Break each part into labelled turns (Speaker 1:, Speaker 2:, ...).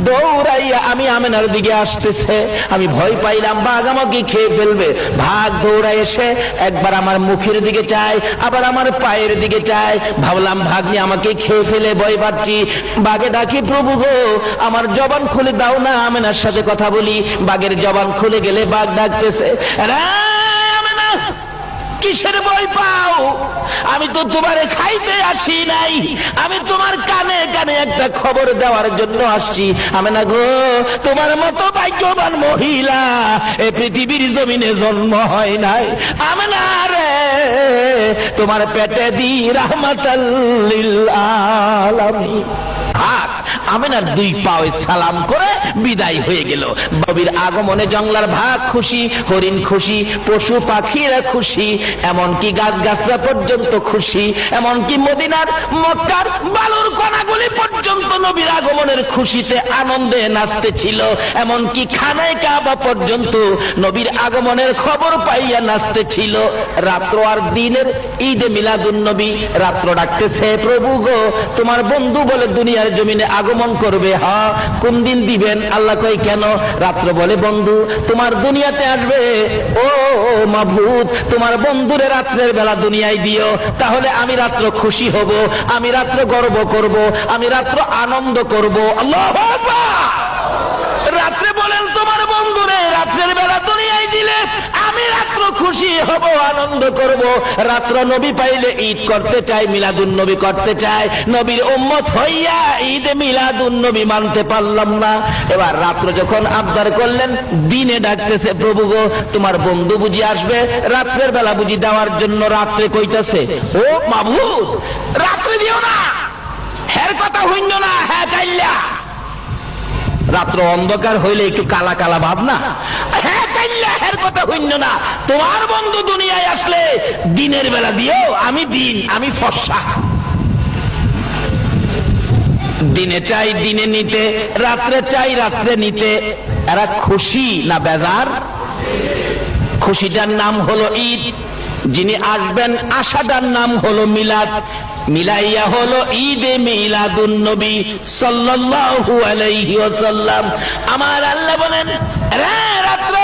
Speaker 1: দৌড়াইয়া আমি আমেনার দিকে আসতেছে। আমি ভয় পাইলাম বাঘ আমাকে খেয়ে ফেলবে। ভাগ দৌড়াই এসে একবার আমার মুখের দিকে চায়, আবার আমার পায়ের দিকে চায়। ভাবলাম ভাগ্নি আমাকে খেয়ে ফেলে, ভয় পাচ্ছি। বাঘে ডাকি, প্রভু গো আমার জবান খুলে দাও না, আমেনার সাথে কথা বলি। বাঘের জবান খুলে গেলে বাঘ ডাকতেছে, আমেনা কিসের ভয় পাও? আমি তো তোমারে খাইতে আসি নাই, আমি তোমার কানে কানে একটা খবর দেওয়ার জন্য আসছি। আমেনা গো, তোমার মতো ভাগ্যবান মহিলা এই পৃথিবীর জমিনে জন্ম হয় নাই। আমেনা রে, তোমার পেটে দি রাহমাতাল লিল আলামিন। আমেনার দুই পায়ে সালাম করে বিদায় হয়ে গেল। নবীর আগমনে জঙ্গলার ভাগ খুশি, হরিণ খুশি, পশু পাখিরা খুশি, এমনকি গাছগাছরা পর্যন্ত খুশি, এমনকি মদিনার মক্কার বালুর কণাগুলি পর্যন্ত নবীর আগমনের খুশিতে আনন্দে নাচতেছিল। এমনকি খানায় কাবা পর্যন্ত নবীর আগমনের খবর পাইয়া নাচতেছিল। রাত্র আর দিনের ঈদে মিলাদুন নবী। রাত্র ডাকতেছে, প্রভু গো তোমার বন্ধু বলে দুনিয়ার জমিনে আগমন করবে। হ্যাঁ, কোন দিন দিবেন? আল্লাহ কই কেন? রাত্র বলে বন্ধু তোমার দুনিয়াতে আসবে। ও মাবুদ, তোমার বন্ধুরে রাত্রের বেলা দুনিয়ায় দিও, তাহলে আমি রাত্র খুশি হব, আমি রাত্র গর্ব করব, আমি রাত্র আনন্দ করব। আল্লাহু আকবার। রাত্রে বলেন তোমার বন্ধুরে রাত্রের বেলা দুনিয়ায় দিলে আমি রাত্র খুশি হব, আনন্দ করব। রাত্র নবী পাইলে ঈদ করতে চাই, মিলাদুন নবী করতে চাই। নবীর উম্মত হইয়া ঈদে মিলাদুন নবী মানতে পারলাম না। এবার রাত্র যখন আবদার করলেন, দিনে ডাকতেছে, প্রভু গো তোমার বন্ধু বুঝি আসবে রাত্রের বেলা বুঝি দেওয়ার জন্য। রাত্রে কইতাছে, ও মাবুদ রাত্রে দিও না, হের কথা হইল না, হ্যাঁ কাইল্লা। রাত্র অন্ধকার হইলে একটু কালা কালা ভাব না, হ্যাঁ কাইল্লা, হের কথা হইল না। তোমার বন্ধু দুনিয়ায় আসলে দিনের বেলা দিও, আমি দিন, আমি ফর্সা। দিনে চাই দিনে নিতে, রাত্রে চাই রাত্রে নিতে। এরা খুশি না বেজার? খুশিটার নাম হলো ঈদ, যিনি আসবেন আশাটার নাম হলো মিলাদ। মিলাইয়া হলো ঈদে মিলাদুন নবী সাল্লাল্লাহু আলাইহি ওয়াসাল্লাম। আমার আল্লাহ বলেন, রে রাত্র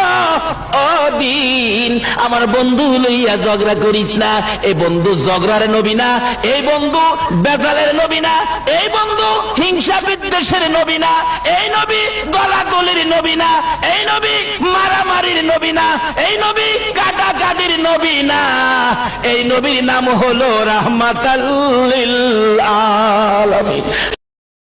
Speaker 1: ও দিন, আমার বন্ধু লইয়া ঝগড়া করিস না। এই বন্ধু ঝগড়ার নবী না, এই বন্ধু বেজালের নবী না, এই বন্ধু হিংসা বিদ্বেষের নবী না, এই নবী গলাগলির নবী না, এই নবী মারামারির নবী না, এই নবী কাটাকাটির নবী না। এই নবীর নাম হলো রাহমাতাল লিল আলামিন।